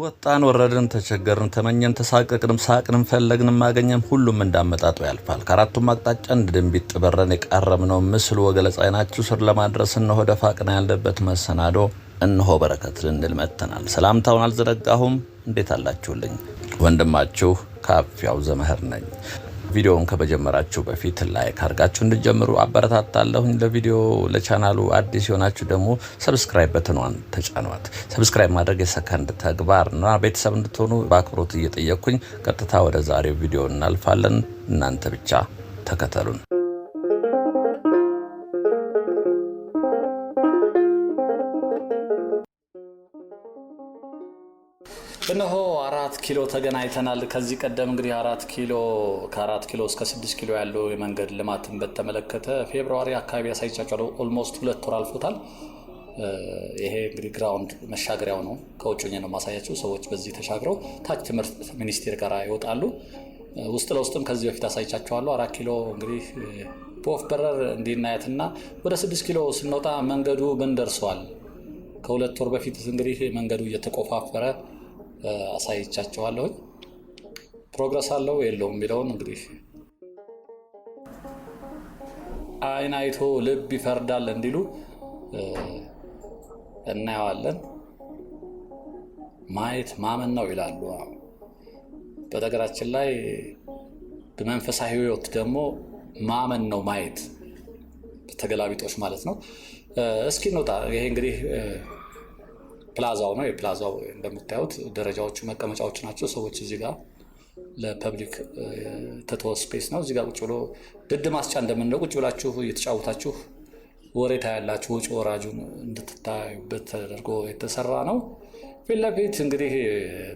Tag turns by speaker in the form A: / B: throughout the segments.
A: ወጣን ወረድን ተቸገርን ተመኘን ተሳቀቅንም ሳቅንም ፈለግንም ማገኘም ሁሉም እንዳመጣጡ ያልፋል። ከአራቱም አቅጣጫ እንድንቢጥ በረን የቃረምነው ምስል ወገለጻ አይናችሁ ስር ለማድረስ እነሆ ደፋቅና ያለበት መሰናዶ እነሆ በረከት ልንል መጥተናል። ሰላምታውን አልዘነጋሁም። እንዴት አላችሁልኝ? ወንድማችሁ ካፊያው ዘመህር ነኝ። ቪዲዮውን ከመጀመራችሁ በፊት ላይክ አድርጋችሁ እንድትጀምሩ አበረታታለሁኝ። ለቪዲዮ ለቻናሉ አዲስ የሆናችሁ ደግሞ ሰብስክራይብ በተኗን ተጫኗት። ሰብስክራይብ ማድረግ የሰከንድ ተግባርና ቤተሰብ እንድትሆኑ በአክብሮት እየጠየቅኩኝ ቀጥታ ወደ ዛሬው ቪዲዮ እናልፋለን። እናንተ ብቻ ተከተሉን። እነሆ 4 ኪሎ ተገናኝተናል። ከዚህ ቀደም እንግዲህ 4 ኪሎ ከ4 ኪሎ እስከ 6 ኪሎ ያለው የመንገድ ልማትን በተመለከተ ፌብሩዋሪ አካባቢ ያሳይቻችኋለሁ። ኦልሞስት 2 ወር አልፎታል። ይሄ እንግዲህ ግራውንድ መሻገሪያው ነው። ከውጭ ነው ማሳያችሁ። ሰዎች በዚህ ተሻግረው ታች ትምህርት ሚኒስቴር ጋር ይወጣሉ። ውስጥ ለውስጥም ከዚህ በፊት አሳይቻችኋለሁ። 4 ኪሎ እንግዲህ በወፍ በረር እንዲናያትና ወደ 6 ኪሎ ስንወጣ መንገዱ ምን ደርሷል? ከ2 ወር በፊት እንግዲህ መንገዱ እየተቆፋፈረ አሳይቻችኋለሁ። ፕሮግረስ አለው የለውም የሚለውን እንግዲህ አይን አይቶ ልብ ይፈርዳል እንዲሉ እናየዋለን። ማየት ማመን ነው ይላሉ። በነገራችን ላይ በመንፈሳዊ ሕይወት ደግሞ ማመን ነው ማየት፣ ተገላቢጦች ማለት ነው። እስኪ እንውጣ። ይሄ እንግዲህ ፕላዛው ነው። የፕላዛው እንደምታዩት ደረጃዎቹ መቀመጫዎች ናቸው። ሰዎች እዚህ ጋር ለፐብሊክ ተተወ ስፔስ ነው። እዚህ ጋር ቁጭ ብሎ ድድ ማስጫ እንደምንለው ቁጭ ብላችሁ እየተጫወታችሁ ወሬታ ያላችሁ ወጪ ወራጁን እንድትታዩበት ተደርጎ የተሰራ ነው። ፊት ለፊት እንግዲህ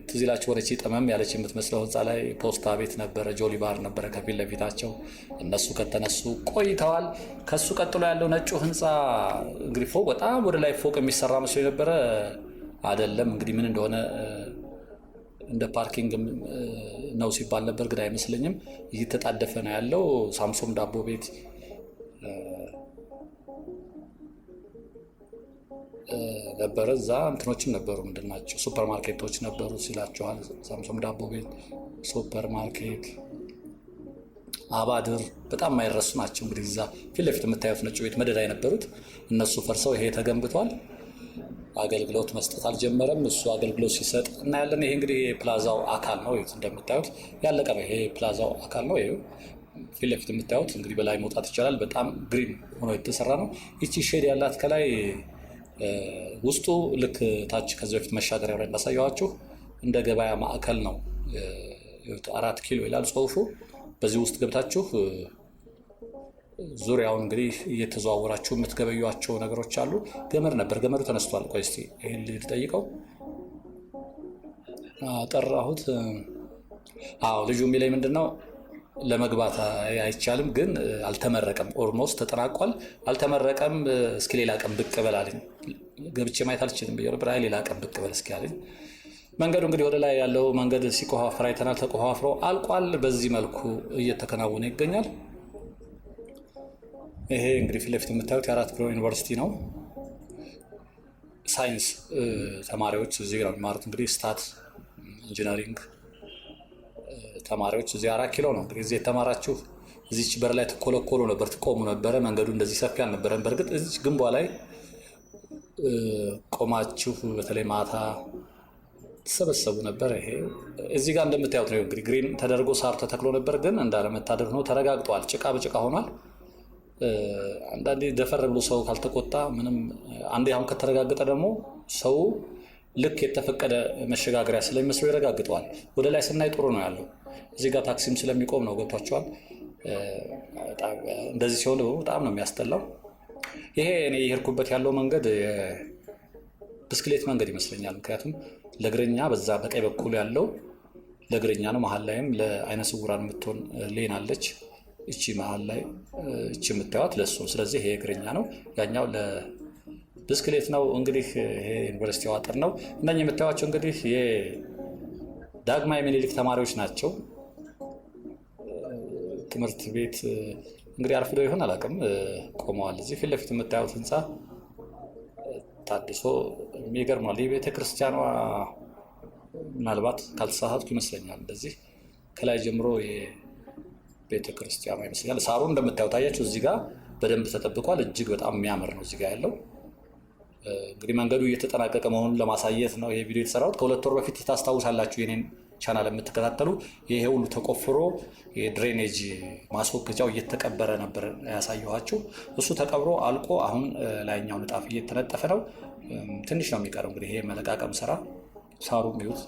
A: ትዝ ይላችሁ ወደቺ ጠመም ያለች የምትመስለው ህንፃ ላይ ፖስታ ቤት ነበረ፣ ጆሊ ባር ነበረ ከፊት ለፊታቸው። እነሱ ከተነሱ ቆይተዋል። ከሱ ቀጥሎ ያለው ነጩ ህንፃ እንግዲህ ፎቅ በጣም ወደ ላይ ፎቅ የሚሰራ መስሎ የነበረ አይደለም። እንግዲህ ምን እንደሆነ እንደ ፓርኪንግ ነው ሲባል ነበር፣ ግን አይመስለኝም። እየተጣደፈ ነው ያለው። ሳምሶም ዳቦ ቤት ነበረ። እዛ እንትኖችም ነበሩ፣ ምንድናቸው ሱፐር ማርኬቶች ነበሩ ሲላቸዋል። ሳምሶም ዳቦ ቤት፣ ሱፐር ማርኬት፣ አባድር በጣም የማይረሱ ናቸው። እንግዲህ እዛ ፊት ለፊት የምታዩት ነጩ ቤት መደዳ የነበሩት እነሱ ፈርሰው ይሄ ተገንብቷል። አገልግሎት መስጠት አልጀመረም። እሱ አገልግሎት ሲሰጥ እናያለን። ይሄ እንግዲህ የፕላዛው አካል ነው። እንደምታዩት ያለቀ ነው። ይሄ ፕላዛው አካል ነው። ይሄ ፊት ለፊት የምታዩት እንግዲህ በላይ መውጣት ይቻላል። በጣም ግሪን ሆኖ የተሰራ ነው። ይቺ ሼድ ያላት ከላይ ውስጡ ልክ ታች ከዚህ በፊት መሻገሪያው ላይ እንዳሳየኋችሁ እንደ ገበያ ማዕከል ነው። 4 ኪሎ ይላል ጽሁፉ። በዚህ ውስጥ ገብታችሁ ዙሪያውን እንግዲህ እየተዘዋወራችሁ የምትገበዩቸው ነገሮች አሉ። ገመድ ነበር፣ ገመዱ ተነስቷል። ቆይ እስቲ ይሄን ልጠይቀው። ጠራሁት። አዎ ልጁ የሚለኝ ምንድነው ለመግባት አይቻልም፣ ግን አልተመረቀም። ኦልሞስት ተጠናቋል፣ አልተመረቀም። እስኪ ሌላ ቀን ብቅ በል አለኝ። ገብቼ ማየት አልችልም ብዬ ነበር። ሌላ ቀን ብቅ በል እስኪ አለኝ። መንገዱ እንግዲህ ወደ ላይ ያለው መንገድ ሲቆፋፈር አይተናል። ተቆፋፍሮ አልቋል። በዚህ መልኩ እየተከናወነ ይገኛል። ይሄ እንግዲህ ፊት ለፊት የምታዩት የ4 ኪሎ ዩኒቨርሲቲ ነው። ሳይንስ ተማሪዎች እዚህ ነው የሚማሩት። እንግዲህ ስታት ኢንጂነሪንግ ተማሪዎች እዚህ 4 ኪሎ ነው እንግዲህ እዚህ የተማራችሁ። እዚች በር ላይ ትኮለኮሉ ነበር፣ ትቆሙ ነበረ። መንገዱ እንደዚህ ሰፊ አልነበረም። በእርግጥ እዚች ግንቧ ላይ ቆማችሁ በተለይ ማታ ተሰበሰቡ ነበር። ይሄ እዚህ ጋር እንደምታዩት ነው እንግዲህ ግሪን ተደርጎ ሳር ተተክሎ ነበር፣ ግን እንዳለመታደር ነው ተረጋግጧል። ጭቃ በጭቃ ሆኗል። አንዳንዴ ደፈር ብሎ ሰው ካልተቆጣ ምንም፣ አንዴ አሁን ከተረጋገጠ ደግሞ ሰው ልክ የተፈቀደ መሸጋገሪያ ስለሚመስለው ይረጋግጠዋል። ወደ ላይ ስናይ ጥሩ ነው ያለው። እዚህ ጋር ታክሲም ስለሚቆም ነው። ገብቷቸዋል። እንደዚህ ሲሆን በጣም ነው የሚያስጠላው። ይሄ እኔ የሄድኩበት ያለው መንገድ ብስክሌት መንገድ ይመስለኛል። ምክንያቱም ለእግረኛ በዛ በቀኝ በኩል ያለው ለእግረኛ ነው። መሀል ላይም ለአይነ ስውራን የምትሆን ሌን አለች። እቺ መሀል ላይ እቺ የምታዩት ለሱ፣ ስለዚህ ይሄ እግረኛ ነው፣ ያኛው ለብስክሌት ነው። እንግዲህ ይሄ ዩኒቨርሲቲው አጥር ነው። እነኚህ የምታዩቸው እንግዲህ የዳግማዊ ምኒልክ ተማሪዎች ናቸው። ትምህርት ቤት እንግዲህ አርፍዶ ይሆን አላውቅም፣ ቆመዋል። እዚህ ፊት ለፊት የምታዩት ህንፃ ታድሶ የሚገርማል። የቤተ ክርስቲያኗ ምናልባት ካልተሳሳትኩ ይመስለኛል እንደዚህ ከላይ ጀምሮ የቤተ ክርስቲያኗ ይመስለኛል። ሳሩ እንደምታዩት አያችሁ፣ እዚህ ጋር በደንብ ተጠብቋል። እጅግ በጣም የሚያምር ነው እዚህ ጋር ያለው። እንግዲህ መንገዱ እየተጠናቀቀ መሆኑን ለማሳየት ነው ይሄ ቪዲዮ የተሰራሁት። ከ2 ወር በፊት ታስታውሳላችሁ የኔን ቻናል የምትከታተሉ ይሄ ሁሉ ተቆፍሮ የድሬኔጅ ማስወገጃው እየተቀበረ ነበር ያሳየኋችሁ። እሱ ተቀብሮ አልቆ አሁን ላይኛው ንጣፍ እየተነጠፈ ነው። ትንሽ ነው የሚቀረው እንግዲህ ይሄ መለቃቀም ስራ። ሳሩ ሚዩት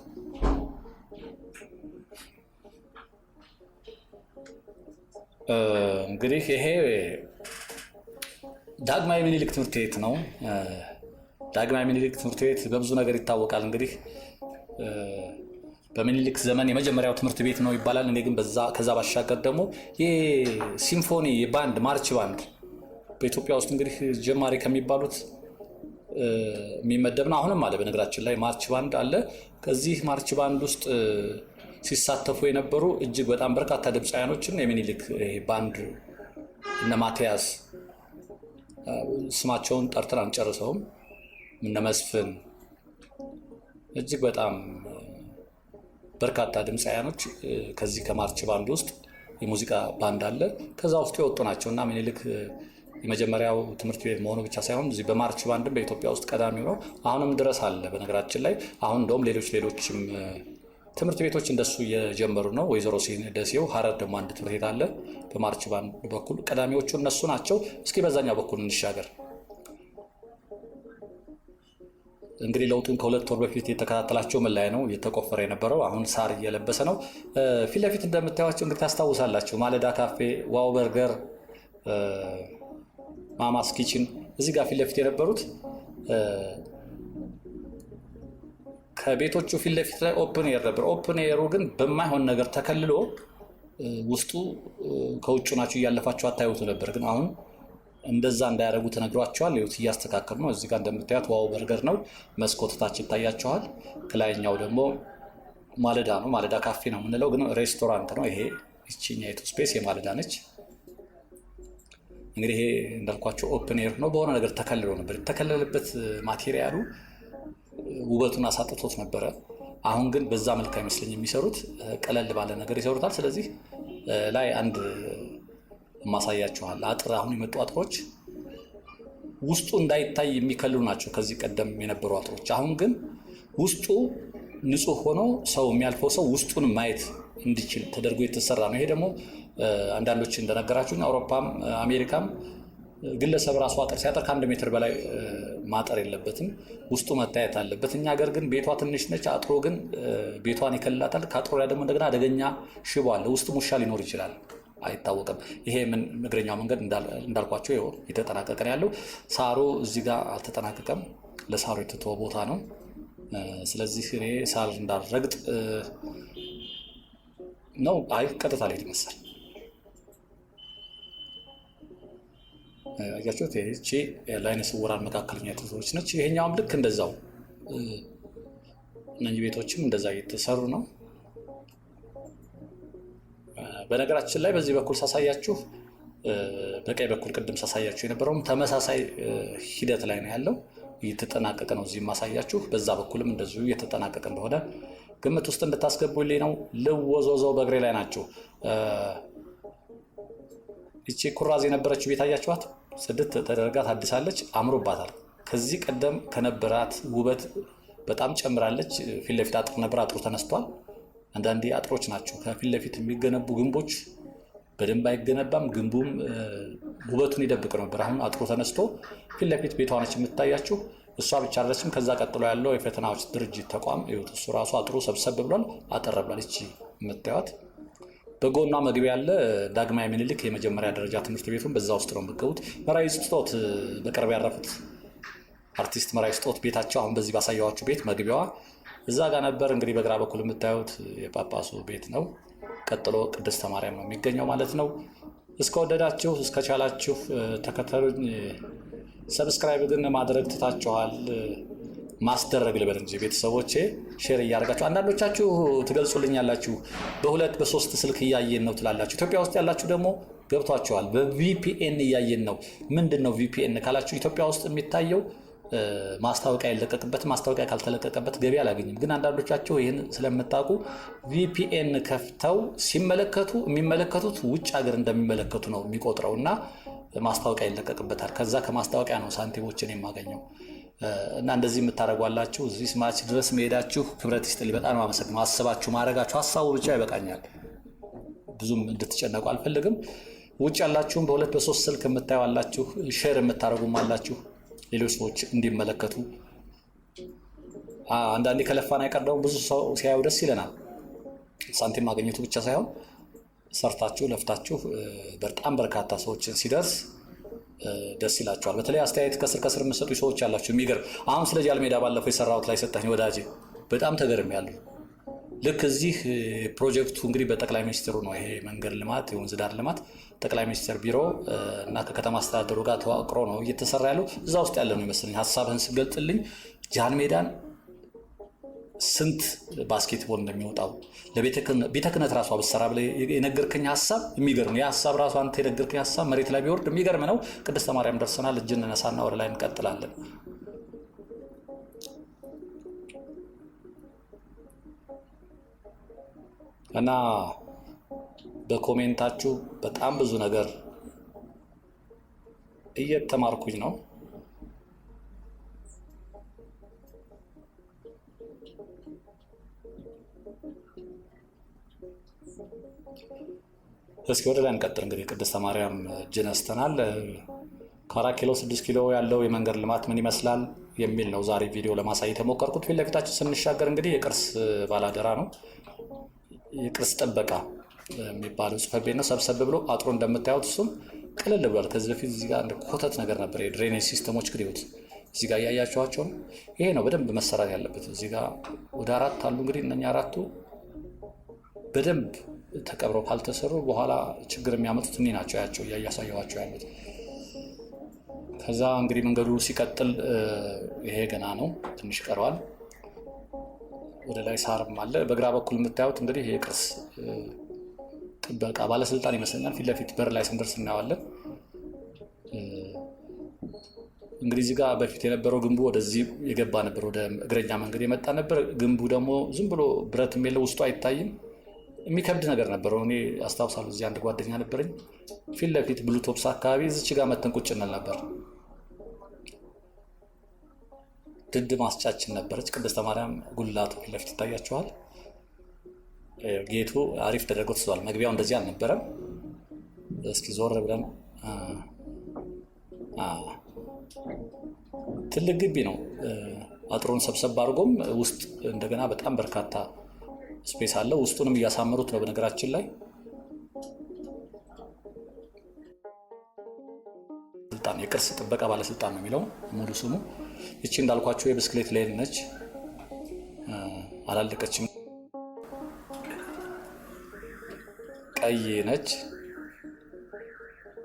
A: እንግዲህ ይሄ ዳግማዊ ምኒልክ ትምህርት ቤት ነው። ዳግማዊ ምኒልክ ትምህርት ቤት በብዙ ነገር ይታወቃል። እንግዲህ በምኒልክ ዘመን የመጀመሪያው ትምህርት ቤት ነው ይባላል። እኔ ግን ከዛ ባሻገር ደግሞ የሲምፎኒ ባንድ ማርች ባንድ በኢትዮጵያ ውስጥ እንግዲህ ጀማሪ ከሚባሉት የሚመደብ ነው። አሁንም አለ በነገራችን ላይ ማርች ባንድ አለ። ከዚህ ማርች ባንድ ውስጥ ሲሳተፉ የነበሩ እጅግ በጣም በርካታ ድምፃውያኖችን የሚኒልክ ባንድ እነ ማቲያስ ስማቸውን ጠርተን አንጨርሰውም፣ እነ መስፍን እጅግ በጣም በርካታ ድምፃውያኖች ከዚህ ከማርች ባንድ ውስጥ የሙዚቃ ባንድ አለ። ከዛ ውስጥ የወጡ ናቸው እና ሚኒልክ የመጀመሪያው ትምህርት ቤት መሆኑ ብቻ ሳይሆን እዚህ በማርች ባንድም በኢትዮጵያ ውስጥ ቀዳሚው ነው። አሁንም ድረስ አለ በነገራችን ላይ። አሁን እንደውም ሌሎችም ትምህርት ቤቶች እንደሱ እየጀመሩ ነው። ወይዘሮ ደሴው ሀረር ደግሞ አንድ ትምህርት ቤት አለ በማርች ባንድ በኩል ቀዳሚዎቹ እነሱ ናቸው። እስኪ በዛኛው በኩል እንሻገር። እንግዲህ ለውጡን ከ2 ወር በፊት የተከታተላቸው ምን ላይ ነው እየተቆፈረ የነበረው? አሁን ሳር እየለበሰ ነው። ፊት ለፊት እንደምታዩቸው እንግዲህ ታስታውሳላችሁ፣ ማለዳ ካፌ፣ ዋው በርገር፣ ማማስ ኪችን እዚህ ጋር ፊት ለፊት የነበሩት ከቤቶቹ ፊት ለፊት ላይ ኦፕን ኤር ነበር። ኦፕን ኤሩ ግን በማይሆን ነገር ተከልሎ ውስጡ ከውጭ ናችሁ እያለፋችሁ አታዩት ነበር። ግን አሁን እንደዛ እንዳያደርጉ ተነግሯቸዋል። ይኸውት እያስተካከሉ ነው። እዚህ ጋር እንደምታዩት ዋው በርገር ነው። መስኮት ታች ይታያቸዋል። ከላይኛው ደግሞ ማለዳ ነው። ማለዳ ካፌ ነው የምንለው ግን ሬስቶራንት ነው። ይሄ ይቺኛይቱ ስፔስ የማለዳ ነች። እንግዲህ ይሄ እንዳልኳቸው ኦፕን ኤር ነው። በሆነ ነገር ተከልሎ ነበር። የተከለለበት ማቴሪያሉ ውበቱን አሳጥቶት ነበረ። አሁን ግን በዛ መልክ አይመስለኝ የሚሰሩት፣ ቀለል ባለ ነገር ይሰሩታል። ስለዚህ ላይ አንድ ማሳያችኋል። አጥር አሁን የመጡ አጥሮች ውስጡ እንዳይታይ የሚከልሉ ናቸው ከዚህ ቀደም የነበሩ አጥሮች። አሁን ግን ውስጡ ንጹህ ሆኖ ሰው የሚያልፈው ሰው ውስጡን ማየት እንዲችል ተደርጎ የተሰራ ነው። ይሄ ደግሞ አንዳንዶች እንደነገራችሁኝ አውሮፓም አሜሪካም ግለሰብ ራሱ አጥር ሲያጠር ከ1 ሜትር በላይ ማጠር የለበትም፣ ውስጡ መታየት አለበት። እኛ ሀገር ግን ቤቷ ትንሽ ነች፣ አጥሮ ግን ቤቷን ይከልላታል። ከአጥሮ ላይ ደግሞ እንደገና አደገኛ ሽቦ አለ፣ ውስጥ ውሻ ሊኖር ይችላል፣ አይታወቅም። ይሄ እግረኛው መንገድ እንዳልኳቸው ይኸው የተጠናቀቀ ነው ያለው። ሳሩ እዚህ ጋር አልተጠናቀቀም፣ ለሳሩ የተተወ ቦታ ነው። ስለዚህ እኔ ሳር እንዳልረግጥ ነው። አይ ቀጥታ ላይ ይመስል አያችሁት? ይህቺ ለዓይነ ስውራን መካከለኛ ሰዎች ነች። ይሄኛውም ልክ እንደዛው እነዚህ ቤቶችም እንደዛ እየተሰሩ ነው። በነገራችን ላይ በዚህ በኩል ሳሳያችሁ በቀኝ በኩል ቅድም ሳሳያችሁ የነበረውም ተመሳሳይ ሂደት ላይ ነው ያለው፣ እየተጠናቀቀ ነው። እዚህ ማሳያችሁ በዛ በኩልም እንደዚሁ እየተጠናቀቀ እንደሆነ ግምት ውስጥ እንድታስገቡልኝ ነው። ልወዞዘው በእግሬ ላይ ናቸው። ይቺ ኩራዝ የነበረችው ቤት አያችኋት? ጽድት ተደርጋ ታድሳለች፣ አምሮባታል። ከዚህ ቀደም ከነበራት ውበት በጣም ጨምራለች። ፊት ለፊት አጥር ነበር፣ አጥሩ ተነስቷል። አንዳንዴ አጥሮች ናቸው ከፊት ለፊት የሚገነቡ ግንቦች በደንብ አይገነባም፣ ግንቡም ውበቱን ይደብቅ ነበር። አሁን አጥሩ ተነስቶ ፊት ለፊት ቤቷ ነች የምታያችሁ። እሷ ብቻ አይደለችም፣ ከዛ ቀጥሎ ያለው የፈተናዎች ድርጅት ተቋም ይኸው እሱ ራሱ አጥሩ ሰብሰብ ብሏል፣ አጠር ብሏል። ይቺ የምታዩት በጎኗ መግቢያ ያለ ዳግማዊ ምኒልክ የመጀመሪያ ደረጃ ትምህርት ቤቱን በዛ ውስጥ ነው የምትገቡት። መራዊ ስጦት በቅርብ ያረፉት አርቲስት መራዊ ስጦት ቤታቸው አሁን በዚህ ባሳየዋችሁ ቤት መግቢያዋ እዛ ጋር ነበር። እንግዲህ በግራ በኩል የምታዩት የጳጳሱ ቤት ነው። ቀጥሎ ቅድስተ ማርያም ነው የሚገኘው ማለት ነው። እስከወደዳችሁ እስከቻላችሁ ተከተሉኝ። ሰብስክራይብ ግን ማድረግ ትታችኋል። ማስደረግ ልበል እንጂ ቤተሰቦቼ ሼር እያደረጋችሁ አንዳንዶቻችሁ ትገልጹልኛላችሁ። በ2 በ3 ስልክ እያየን ነው ትላላችሁ። ኢትዮጵያ ውስጥ ያላችሁ ደግሞ ገብቷቸዋል። በቪፒኤን እያየን ነው። ምንድን ነው ቪፒኤን ካላችሁ ኢትዮጵያ ውስጥ የሚታየው ማስታወቂያ ይለቀቅበት፣ ማስታወቂያ ካልተለቀቀበት ገቢ አላገኝም። ግን አንዳንዶቻቸው ይህን ስለምታውቁ ቪፒኤን ከፍተው ሲመለከቱ የሚመለከቱት ውጭ ሀገር እንደሚመለከቱ ነው የሚቆጥረው እና ማስታወቂያ ይለቀቅበታል። ከዛ ከማስታወቂያ ነው ሳንቲሞችን የማገኘው እና እንደዚህ የምታደርጓላችሁ እዚህ ስማች ድረስ መሄዳችሁ ክብረት ይስጥልኝ። በጣም አመሰግናለሁ። አስባችሁ ማድረጋችሁ ሀሳቡ ብቻ ይበቃኛል። ብዙም እንድትጨነቁ አልፈልግም። ውጭ ያላችሁም በሁለት በሶስት ስልክ የምታዩ አላችሁ፣ ሼር የምታደርጉም አላችሁ ሌሎች ሰዎች እንዲመለከቱ። አንዳንዴ ከለፋን አይቀርደውም ብዙ ሰው ሲያዩ ደስ ይለናል። ሳንቲም ማግኘቱ ብቻ ሳይሆን ሰርታችሁ ለፍታችሁ በጣም በርካታ ሰዎችን ሲደርስ ደስ ይላቸዋል። በተለይ አስተያየት ከስር ከስር የምትሰጡ ሰዎች ያላችሁ የሚገርም። አሁን ስለ ጃልሜዳ ባለፈው የሰራሁት ላይ ሰጠኝ ወዳጄ፣ በጣም ተገርም ያሉ። ልክ እዚህ ፕሮጀክቱ እንግዲህ በጠቅላይ ሚኒስትሩ ነው ይሄ መንገድ ልማት የወንዝ ዳር ልማት ጠቅላይ ሚኒስትር ቢሮ እና ከከተማ አስተዳደሩ ጋር ተዋቅሮ ነው እየተሰራ ያለው። እዛ ውስጥ ያለ ነው ይመስለኝ። ሀሳብህን ስገልጥልኝ ጃንሜዳን ስንት ባስኬትቦል እንደሚወጣው ለቤተ ክህነት ራሷ ብትሰራ ብለህ የነገርከኝ ሀሳብ የሚገርም ነው። የሀሳብ ራሷ አንተ የነገርከኝ ሀሳብ መሬት ላይ ቢወርድ የሚገርም ነው። ቅድስተ ማርያም ደርሰናል። እጅ እንነሳና ወደ ላይ እንቀጥላለን። እና በኮሜንታችሁ በጣም ብዙ ነገር እየተማርኩኝ ነው። እስኪ ወደ ላይ እንቀጥል። እንግዲህ ቅድስተ ማርያም እጅ ነስተናል። ከ4 ኪሎ 6 ኪሎ ያለው የመንገድ ልማት ምን ይመስላል የሚል ነው ዛሬ ቪዲዮ ለማሳየት የሞከርኩት። ፊት ለፊታችን ስንሻገር እንግዲህ የቅርስ ባላደራ ነው፣ የቅርስ ጥበቃ የሚባለው ጽሕፈት ቤት ነው። ሰብሰብ ብሎ አጥሮ እንደምታዩት እሱም ቅልል ብሏል። ከዚህ በፊት እዚህ ጋር እንደ ኮተት ነገር ነበር። የድሬኔጅ ሲስተሞች ግን ይሁት እዚህ ጋር እያያቸዋቸው ነው። ይሄ ነው በደንብ መሰራት ያለበት። እዚህ ጋር ወደ 4 አሉ። እንግዲህ እነኛ 4ቱ በደንብ ተቀብረው ካልተሰሩ በኋላ ችግር የሚያመጡት እኔ ናቸው ያቸው እያሳየኋቸው ያሉት። ከዛ እንግዲህ መንገዱ ሲቀጥል ይሄ ገና ነው፣ ትንሽ ቀረዋል። ወደ ላይ ሳርም አለ። በግራ በኩል የምታዩት እንግዲህ የቅርስ ጥበቃ ባለስልጣን ይመስለኛል። ፊት ለፊት በር ላይ ስንደርስ እናየዋለን። እንግዲህ እዚህ ጋር በፊት የነበረው ግንቡ ወደዚህ የገባ ነበር፣ ወደ እግረኛ መንገድ የመጣ ነበር። ግንቡ ደግሞ ዝም ብሎ ብረት የሌለው ውስጡ አይታይም፣ የሚከብድ ነገር ነበረው። እኔ አስታውሳለሁ፣ እዚህ አንድ ጓደኛ ነበረኝ ፊት ለፊት ብሉቶፕስ አካባቢ እዚች ጋር መተን ቁጭ እንል ነበር። ድድ ማስጫችን ነበረች። ቅድስተ ማርያም ጉልላቱ ፊት ለፊት ይታያቸዋል። ጌቱ አሪፍ ተደርጎ ተስሏል። መግቢያው እንደዚህ አልነበረም። እስኪ ዞር ብለን ትልቅ ግቢ ነው። አጥሩን ሰብሰብ አድርጎም ውስጥ እንደገና በጣም በርካታ ስፔስ አለው። ውስጡንም እያሳመሩት ነው። በነገራችን ላይ ስልጣን የቅርስ ጥበቃ ባለስልጣን ነው የሚለው ሙሉ ስሙ። እቺ እንዳልኳቸው የብስክሌት ሌን ነች፣ አላለቀችም። ቀይ ነች፣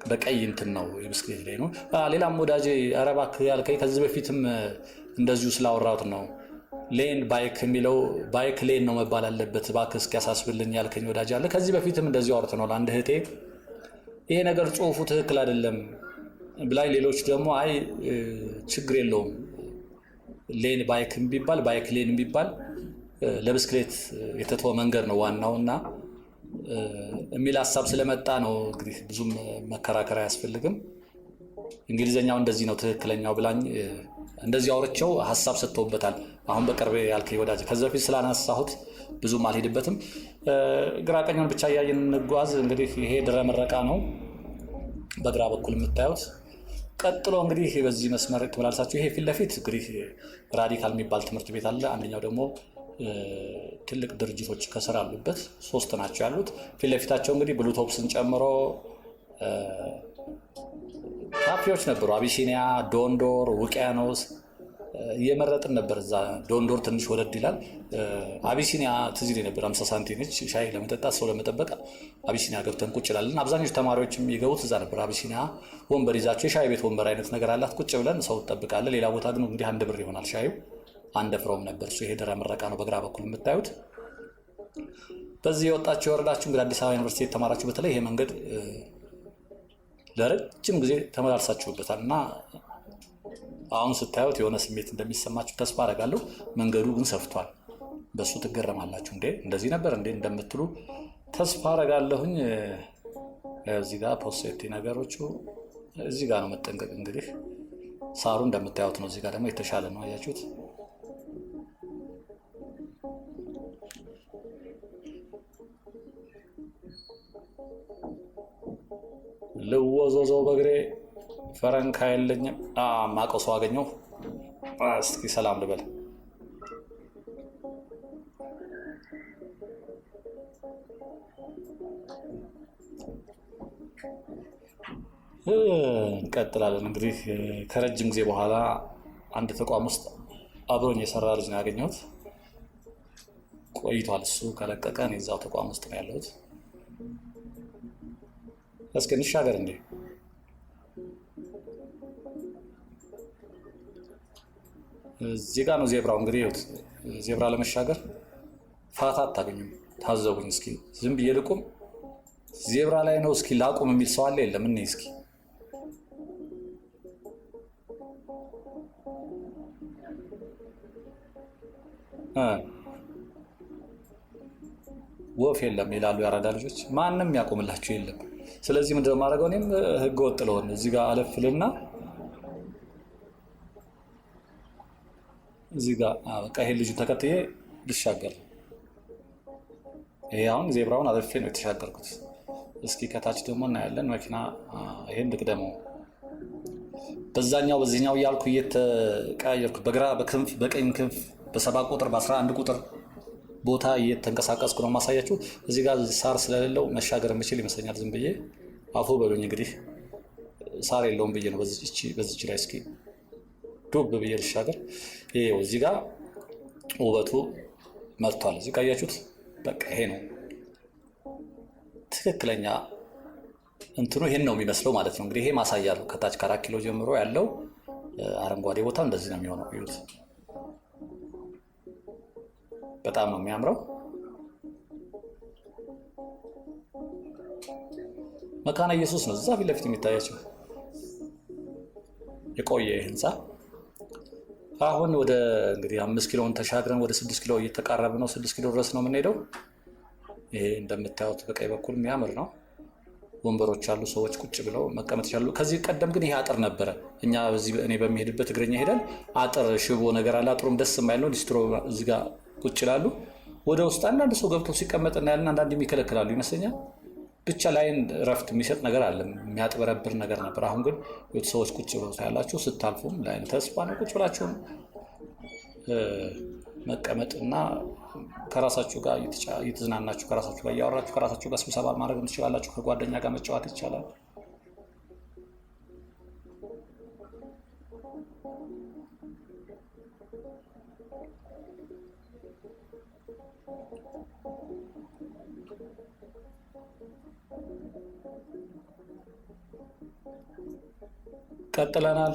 A: በቀይ እንትን ነው የብስክሌት ሌን ነው። ሌላም ወዳጄ ኧረ እባክህ ያልከኝ ከዚህ በፊትም እንደዚሁ ስላወራሁት ነው። ሌን ባይክ የሚለው ባይክ ሌን ነው መባል አለበት እባክህ እስኪያሳስብልኝ ያልከኝ ወዳጅ አለ። ከዚህ በፊትም እንደዚሁ አውርተናል። አንድ እህቴ ይሄ ነገር ጽሁፉ ትክክል አይደለም ብላኝ፣ ሌሎች ደግሞ አይ ችግር የለውም ሌን ባይክ ቢባል ባይክ ሌን ቢባል ለብስክሌት የተተወ መንገድ ነው ዋናው እና የሚል ሀሳብ ስለመጣ ነው። እንግዲህ ብዙም መከራከር አያስፈልግም። እንግሊዘኛው እንደዚህ ነው ትክክለኛው ብላኝ እንደዚህ አውርቼው ሀሳብ ሰጥተውበታል። አሁን በቅርብ ያልከኝ ወዳጅ ከዚህ በፊት ስላነሳሁት ብዙም አልሄድበትም። ግራ ቀኙን ብቻ እያየን እንጓዝ። እንግዲህ ይሄ ድረ ምረቃ ነው በግራ በኩል የምታዩት። ቀጥሎ እንግዲህ በዚህ መስመር ተመላልሳችሁ ይሄ ፊት ለፊት እንግዲህ ራዲካል የሚባል ትምህርት ቤት አለ። አንደኛው ደግሞ ትልቅ ድርጅቶች ከስር አሉበት፣ 3 ናቸው ያሉት። ፊት ለፊታቸው እንግዲህ ብሉቶፕስን ጨምሮ ካፌዎች ነበሩ። አቢሲኒያ፣ ዶንዶር፣ ውቅያኖስ እየመረጥን ነበር። እዛ ዶንዶር ትንሽ ወደድ ይላል። አቢሲኒያ ትዝ ይለኝ ነበር 50 ሳንቲም ነች። ሻይ ለመጠጣት ሰው ለመጠበቅ አቢሲኒያ ገብተን ቁጭ ይላለን። አብዛኞቹ ተማሪዎች የሚገቡት እዛ ነበር። አቢሲኒያ ወንበር ይዛቸው የሻይ ቤት ወንበር አይነት ነገር አላት። ቁጭ ብለን ሰው ትጠብቃለን። ሌላ ቦታ ግን እንግዲህ 1 ብር ይሆናል ሻዩ። 1 ፍሮም ነበር እሱ። ይሄ ድረ ምረቃ ነው በግራ በኩል የምታዩት። በዚህ የወጣችሁ የወረዳችሁ እንግዲህ አዲስ አበባ ዩኒቨርሲቲ የተማራችሁ በተለይ ይሄ መንገድ ለረጅም ጊዜ ተመላልሳችሁበታል እና አሁን ስታዩት የሆነ ስሜት እንደሚሰማችሁ ተስፋ አደርጋለሁ። መንገዱ ግን ሰፍቷል። በሱ ትገረማላችሁ። እንዴ እንደዚህ ነበር እንዴ እንደምትሉ ተስፋ አደርጋለሁኝ። እዚህ ጋር ፖሴቲ ነገሮቹ እዚህ ጋር ነው መጠንቀቅ። እንግዲህ ሳሩ እንደምታዩት ነው። እዚህ ጋር ደግሞ የተሻለ ነው። አያችሁት? ልወዘዘው በእግሬ ፈረንካ የለኝም። ማቀው ሰው አገኘሁ። እስኪ ሰላም ልበል። እንቀጥላለን። እንግዲህ ከረጅም ጊዜ በኋላ አንድ ተቋም ውስጥ አብሮኝ የሰራ ልጅ ነው ያገኘሁት። ቆይቷል እሱ ከለቀቀ፣ እኔ እዛው ተቋም ውስጥ ነው ያለሁት። እስኪ እንሻገር እንዴ። እዚህ ጋር ነው ዜብራው። እንግዲህ ይኸውት፣ ዜብራ ለመሻገር ፋታ አታገኙም። ታዘቡኝ እስኪ። ዝም ብዬ ልቁም? ዜብራ ላይ ነው። እስኪ ላቁም የሚል ሰው አለ? የለም። እኔ እስኪ ወፍ የለም ይላሉ ያራዳ ልጆች። ማንም ያቆምላችሁ የለም። ስለዚህ ምንድነው የማደርገው? እኔም ህገ ወጥ ለሆነ እዚህ ጋር አለፍልና እዚህ ጋር በቃ ይሄን ልጁን ተከትዬ ልሻገር። ይሄ አሁን ዜብራውን አለፌ ነው የተሻገርኩት። እስኪ ከታች ደግሞ እናያለን መኪና። ይሄን ልቅደመው። በዛኛው በዚህኛው እያልኩ እየተቀያየርኩ በግራ በክንፍ በቀኝ ክንፍ በ7 ቁጥር በ11 ቁጥር ቦታ እየተንቀሳቀስኩ ነው ማሳያችሁ። እዚህ ጋር ሳር ስለሌለው መሻገር የምችል ይመስለኛል። ዝም ብዬ አፉ በሉኝ እንግዲህ ሳር የለውም ብዬ ነው በዚች ላይ እስኪ ዱብ ብዬ ልሻገር። ይሄው እዚህ ጋር ውበቱ መጥቷል። እዚህ ጋር አያችሁት? በቃ ይሄ ነው ትክክለኛ እንትኑ፣ ይሄን ነው የሚመስለው ማለት ነው። እንግዲህ ይሄ ማሳያ ነው። ከታች ከ4 ኪሎ ጀምሮ ያለው አረንጓዴ ቦታ እንደዚህ ነው የሚሆነው። እዩት፣ በጣም ነው የሚያምረው። መካነ ኢየሱስ ነው እዛ ፊት ለፊት የሚታያቸው የቆየ ህንፃ። አሁን ወደ እንግዲህ 5 ኪሎን ተሻግረን ወደ 6 ኪሎ እየተቃረብን ነው። 6 ኪሎ ድረስ ነው የምንሄደው። ይሄ እንደምታዩት በቀኝ በኩል የሚያምር ነው። ወንበሮች አሉ፣ ሰዎች ቁጭ ብለው መቀመጥ ይችላሉ። ከዚህ ቀደም ግን ይሄ አጥር ነበረ። እኔ በሚሄድበት እግረኛ ሄደን አጥር ሽቦ ነገር አለ። አጥሩም ደስ የማይል ነው። ሊስትሮ እዚህ ጋር ቁጭ ይላሉ። ወደ ውስጥ አንዳንድ ሰው ገብቶ ሲቀመጥ እናያለን። አንዳንድ የሚከለክላሉ ይመስለኛል። ብቻ ላይን እረፍት የሚሰጥ ነገር አለ፣ የሚያጥበረብር ነገር ነበር። አሁን ግን ሰዎች ቁጭ ብለው ታያላችሁ። ስታልፉም ላይን ተስፋ ነው። ቁጭ ብላችሁም መቀመጥና ከራሳችሁ ጋር እየተዝናናችሁ ከራሳችሁ ጋር እያወራችሁ ከራሳችሁ ጋር ስብሰባ ማድረግ ትችላላችሁ። ከጓደኛ ጋር መጫወት ይቻላል። ቀጥለናል።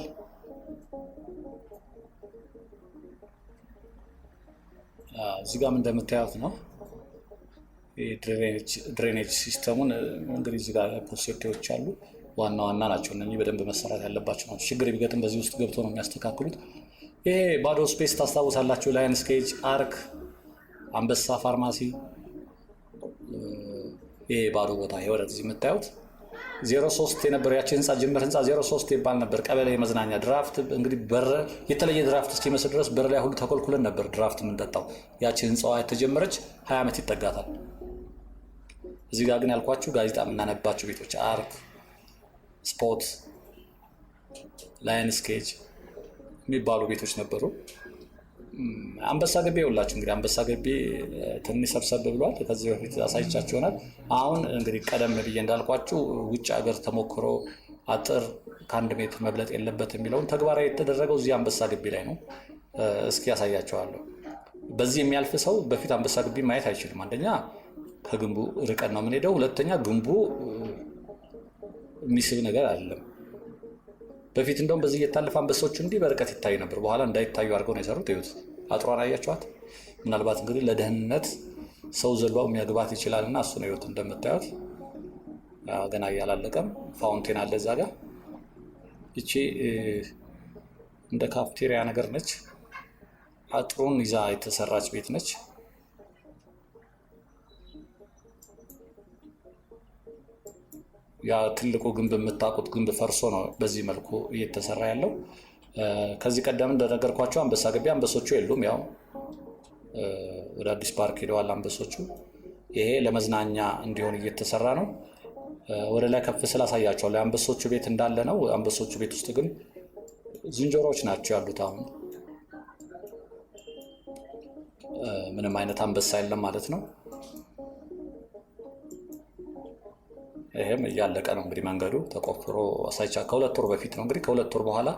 A: እዚህ ጋርም እንደምታዩት ነው ድሬኔጅ ሲስተሙን። እንግዲህ እዚህ ጋር ፖሴቲዎች አሉ። ዋና ዋና ናቸው እነኚህ፣ በደንብ መሰራት ያለባቸው ናቸው። ችግር ቢገጥም በዚህ ውስጥ ገብቶ ነው የሚያስተካክሉት። ይሄ ባዶ ስፔስ ታስታውሳላችሁ? ላየንስ ኬጅ፣ አርክ፣ አንበሳ ፋርማሲ። ይሄ ባዶ ቦታ ይሄ ወደዚህ የምታዩት 03 የነበረው ያቺ ህንፃ ጅምር ህንፃ 03 ይባል ነበር። ቀበሌ መዝናኛ ድራፍት እንግዲህ የተለየ ድራፍት እስኪመስል ድረስ በር ላይ ሁሉ ተኮልኩለን ነበር ድራፍት የምንጠጣው። ያቺ ህንፃዋ የተጀመረች 20 ዓመት ይጠጋታል። እዚህ ጋር ግን ያልኳችሁ ጋዜጣ የምናነባቸው ቤቶች አርክ፣ ስፖት፣ ላየንስ ኬጅ የሚባሉ ቤቶች ነበሩ። አንበሳ ገቢ ይውላችሁ እንግዲህ አንበሳ ገቢ ትንሽ ሰብሰብ ብሏል። ከዚህ በፊት አሳይቻችሁ ይሆናል። አሁን እንግዲህ ቀደም ብዬ እንዳልኳችሁ ውጭ ሀገር ተሞክሮ አጥር ከ1 ሜትር መብለጥ የለበት የሚለውን ተግባራዊ የተደረገው እዚህ አንበሳ ገቢ ላይ ነው። እስኪ ያሳያቸዋለሁ። በዚህ የሚያልፍ ሰው በፊት አንበሳ ገቢ ማየት አይችልም። አንደኛ ከግንቡ ርቀን ነው የምንሄደው፣ ሁለተኛ ግንቡ የሚስብ ነገር አይደለም። በፊት እንደውም በዚህ እየታለፈ አንበሶቹ እንዲህ በርቀት ይታዩ ነበር። በኋላ እንዳይታዩ አድርገው ነው የሰሩት። ይሁት አጥሯን አያችኋት? ምናልባት እንግዲህ ለደህንነት ሰው ዘሏው የሚያግባት ይችላልና እሱ ነው። ይሁት እንደምታዩት ገና እያላለቀም ፋውንቴን አለ እዛ ጋር። ይቺ እንደ ካፍቴሪያ ነገር ነች። አጥሩን ይዛ የተሰራች ቤት ነች። ያ ትልቁ ግንብ የምታውቁት ግንብ ፈርሶ ነው በዚህ መልኩ እየተሰራ ያለው። ከዚህ ቀደም እንደነገርኳቸው አንበሳ ግቢ አንበሶቹ የሉም። ያው ወደ አዲስ ፓርክ ሄደዋል አንበሶቹ። ይሄ ለመዝናኛ እንዲሆን እየተሰራ ነው። ወደ ላይ ከፍ ስላሳያቸዋለሁ የአንበሶቹ ቤት እንዳለ ነው። አንበሶቹ ቤት ውስጥ ግን ዝንጀሮዎች ናቸው ያሉት። አሁን ምንም አይነት አንበሳ የለም ማለት ነው። ይሄም እያለቀ ነው እንግዲህ መንገዱ ተቆፍሮ አሳይቻ ከ2 ወር በፊት ነው እንግዲህ። ከ2 ወር በኋላ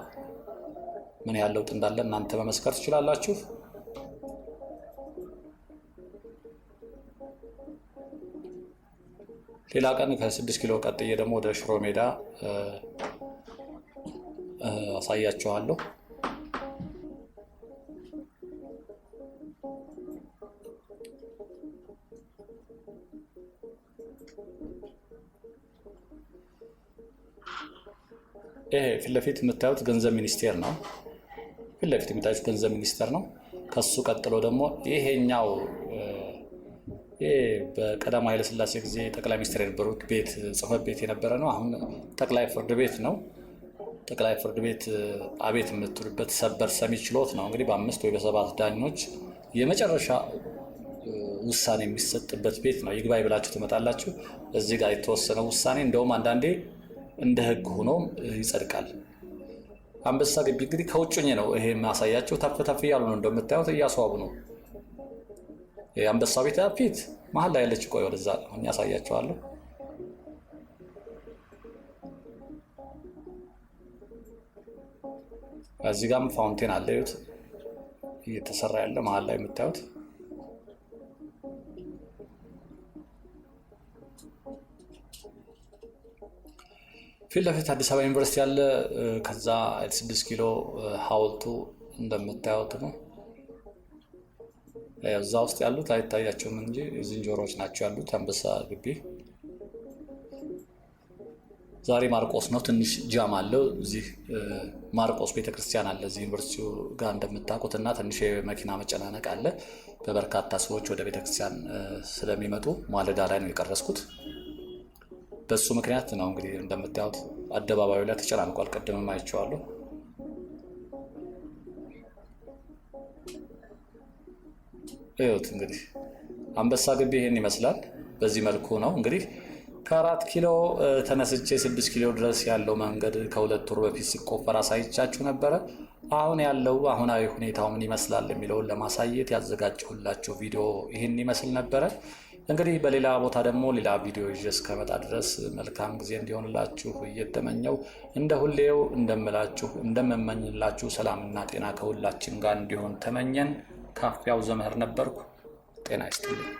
A: ምን ያህል ለውጥ እንዳለ እናንተ መመስከር ትችላላችሁ። ሌላ ቀን ከ6 ኪሎ ቀጥዬ ደግሞ ወደ ሽሮ ሜዳ አሳያችኋለሁ። ይሄ ፊት ለፊት የምታዩት ገንዘብ ሚኒስቴር ነው። ፊት ለፊት የምታዩት ገንዘብ ሚኒስቴር ነው። ከሱ ቀጥሎ ደግሞ ይሄኛው በቀዳማዊ ኃይለ ሥላሴ ጊዜ ጠቅላይ ሚኒስትር የነበሩት ቤት ጽሕፈት ቤት የነበረ ነው። አሁን ጠቅላይ ፍርድ ቤት ነው። ጠቅላይ ፍርድ ቤት አቤት የምትሉበት ሰበር ሰሚ ችሎት ነው። እንግዲህ በ5 ወይ በ7 ዳኞች የመጨረሻ ውሳኔ የሚሰጥበት ቤት ነው። ይግባኝ ብላችሁ ትመጣላችሁ። እዚህ ጋር የተወሰነ ውሳኔ እንደውም አንዳንዴ እንደ ሕግ ሆኖ ይጸድቃል። አንበሳ ግቢ እንግዲህ ከውጭኝ ነው ይሄ ማሳያቸው። ተፍ ተፍ እያሉ ነው እንደምታዩት፣ እያስዋቡ ነው። የአንበሳ ቤት ፊት መሀል ላይ ያለች ቆይ ወደዛ አሁን ያሳያቸዋለሁ። እዚህ ጋርም ፋውንቴን አለ እዩት፣ እየተሰራ ያለ መሀል ላይ የምታዩት። ፊት ለፊት አዲስ አበባ ዩኒቨርሲቲ ያለ፣ ከዛ 6 ኪሎ ሐውልቱ እንደምታዩት ነው። እዛ ውስጥ ያሉት አይታያቸውም እንጂ ዝንጀሮዎች ናቸው ያሉት አንበሳ ግቢ። ዛሬ ማርቆስ ነው፣ ትንሽ ጃም አለው እዚህ። ማርቆስ ቤተክርስቲያን አለ እዚህ ዩኒቨርሲቲው ጋር እንደምታውቁት፣ እና ትንሽ የመኪና መጨናነቅ አለ። በበርካታ ሰዎች ወደ ቤተክርስቲያን ስለሚመጡ ማለዳ ላይ ነው የቀረስኩት። በሱ ምክንያት ነው እንግዲህ እንደምታዩት አደባባዩ ላይ ተጨናንቋል። ቀደምም አይቼዋለሁ። እዩት እንግዲህ አንበሳ ግቢ ይሄን ይመስላል። በዚህ መልኩ ነው እንግዲህ ከ4 ኪሎ ተነስቼ 6 ኪሎ ድረስ ያለው መንገድ ከ2 ወር በፊት ሲቆፈር አሳይቻችሁ ነበረ። አሁን ያለው አሁናዊ ሁኔታው ምን ይመስላል የሚለውን ለማሳየት ያዘጋጀሁላችሁ ቪዲዮ ይህን ይመስል ነበረ። እንግዲህ በሌላ ቦታ ደግሞ ሌላ ቪዲዮ ይዤ እስከመጣ ድረስ መልካም ጊዜ እንዲሆንላችሁ እየተመኘው እንደ ሁሌው እንደምመኝላችሁ ሰላምና ጤና ከሁላችን ጋር እንዲሆን ተመኘን። ካፊያው ዘመህር ነበርኩ። ጤና ይስጥልኝ።